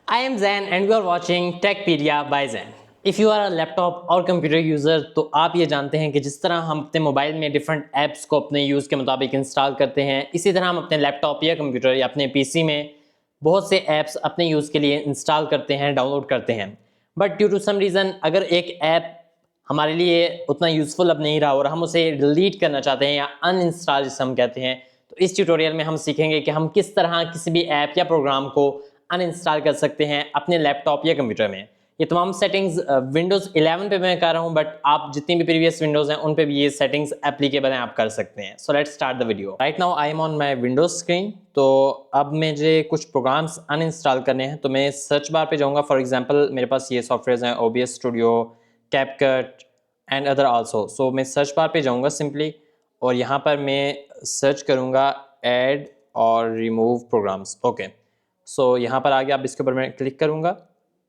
I am Zain and you are watching Techpedia by Zain. If you are a laptop और computer user तो आप ये जानते हैं कि जिस तरह हम अपने मोबाइल में डिफरेंट ऐप्स को अपने यूज़ के मुताबिक इंस्टॉल करते हैं, इसी तरह हम अपने लैपटॉप या कंप्यूटर या अपने पीसी में बहुत से ऐप्स अपने यूज़ के लिए इंस्टॉल करते हैं, डाउनलोड करते हैं। But due to some reason अगर एक ऐप हमारे लिए उतना यूज़फुल अब नहीं रहा और हम उसे डिलीट करना चाहते हैं या अनइंस्टॉल जिसे हम कहते हैं, तो इस ट्यूटोरियल में हम सीखेंगे कि हम किस तरह किसी भी ऐप या प्रोग्राम को अनइंस्टॉल कर सकते हैं अपने लैपटॉप या कंप्यूटर में। ये तमाम सेटिंग्स विंडोज़ 11 पे मैं कर रहा हूँ, बट आप जितनी भी प्रीवियस विंडोज़ हैं उन पे भी ये सेटिंग्स एप्लीकेबल हैं, आप कर सकते हैं। So let's start the video. Right now I am on my Windows screen. तो अब मुझे कुछ प्रोग्राम्स अनइंस्टॉल करने हैं, तो मैं सर्च बार पे जाऊँगा। फॉर एग्जांपल मेरे पास ये सॉफ्टवेयर हैं OBS studio, CapCut and other also. So मैं सर्च बार पे जाऊँगा सिंपली और यहाँ पर मैं सर्च करूँगा ऐड और रिमूव प्रोग्राम्स। ओके, सो यहाँ पर आ गया। अब इसके ऊपर मैं क्लिक करूँगा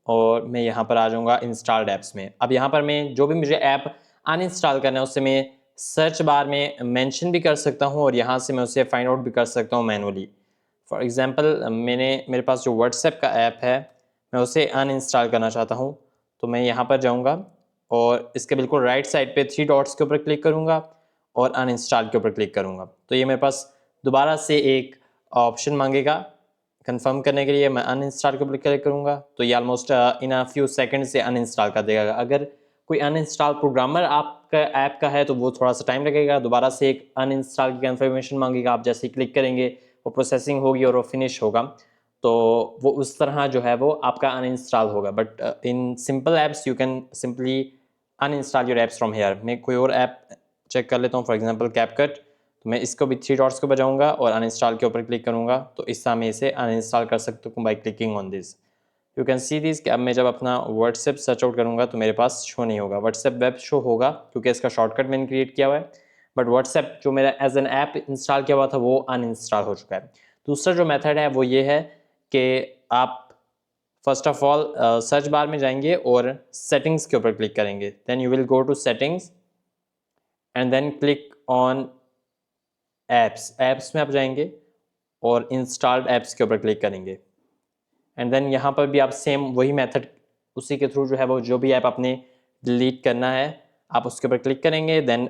और मैं यहाँ पर आ जाऊँगा इंस्टॉल्ड ऐप्स में। अब यहाँ पर मैं जो भी मुझे ऐप अनइंस्टॉल करना है उससे मैं सर्च बार में मेंशन भी कर सकता हूँ और यहाँ से मैं उसे फाइंड आउट भी कर सकता हूँ मैनुअली। फॉर एग्जांपल मेरे पास जो व्हाट्सएप का ऐप है मैं उसे अनइंस्टॉल करना चाहता हूँ, तो मैं यहाँ पर जाऊँगा और इसके बिल्कुल राइट साइड पे 3 डॉट्स के ऊपर क्लिक करूँगा और अनइंस्टॉल के ऊपर क्लिक करूँगा। तो ये मेरे पास दोबारा से एक ऑप्शन मांगेगा कंफर्म करने के लिए। मैं अनइंस्टॉल के ऊपर क्लिक करूँगा तो ये almost in a few second से अनइंस्टॉल कर देगा। अगर कोई अनइंस्टॉल प्रोग्रामर आपका ऐप का है तो वो थोड़ा सा टाइम लगेगा, दोबारा से एक अनइंस्टॉल की कंफर्मेशन मांगेगा। आप जैसे ही क्लिक करेंगे वो प्रोसेसिंग होगी और वो फिनिश होगा, तो वो उस तरह जो है वो आपका अनइंस्टॉल होगा। But in simple apps you can simply uninstall your apps from here. मैं कोई और ऐप चेक कर लेता हूँ, फॉर एग्जांपल कैपकट। तो मैं इसको भी 3 डॉट्स को बजाऊंगा और अनइंस्टॉल के ऊपर क्लिक करूंगा, तो इस तरह मैं इसे अनइंस्टॉल कर सकता हूँ by clicking on this. You can see this कि अब मैं जब अपना व्हाट्सएप सर्च आउट करूंगा तो मेरे पास शो नहीं होगा। व्हाट्सएप वेब शो होगा क्योंकि इसका शॉर्टकट मैंने क्रिएट किया हुआ है, बट व्हाट्सएप जो मेरा एज एन ऐप इंस्टॉल किया हुआ था वो अनइंस्टॉल हो चुका है। दूसरा जो मेथड है वो ये है कि आप first of all search bar में जाएंगे और सेटिंग्स के ऊपर क्लिक करेंगे। Then you will go to settings and then click on apps में आप जाएंगे और इंस्टॉल्ड ऐप्स के ऊपर क्लिक करेंगे। एंड देन यहाँ पर भी आप सेम वही मेथड उसी के थ्रू जो है वो जो भी ऐप आपने डिलीट करना है आप उसके ऊपर क्लिक करेंगे। देन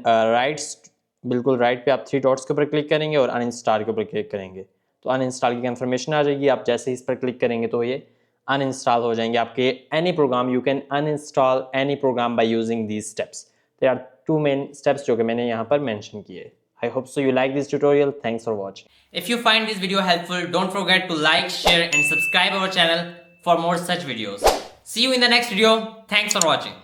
बिल्कुल राइट पे आप 3 डॉट्स के ऊपर क्लिक करेंगे और अनइंस्टॉल के ऊपर क्लिक करेंगे, तो अनइंस्टॉल की कंफर्मेशन आ जाएगी। आप जैसे ही इस पर क्लिक करेंगे तो ये अनइंस्टॉल हो जाएंगे आपके any program. You can uninstall any program by using these steps. There are 2 main steps जो कि मैंने यहाँ पर मेंशन किए। I hope so you like this tutorial. Thanks for watching. If you find this video helpful, don't forget to like, share and subscribe our channel for more such videos. See you in the next video. Thanks for watching.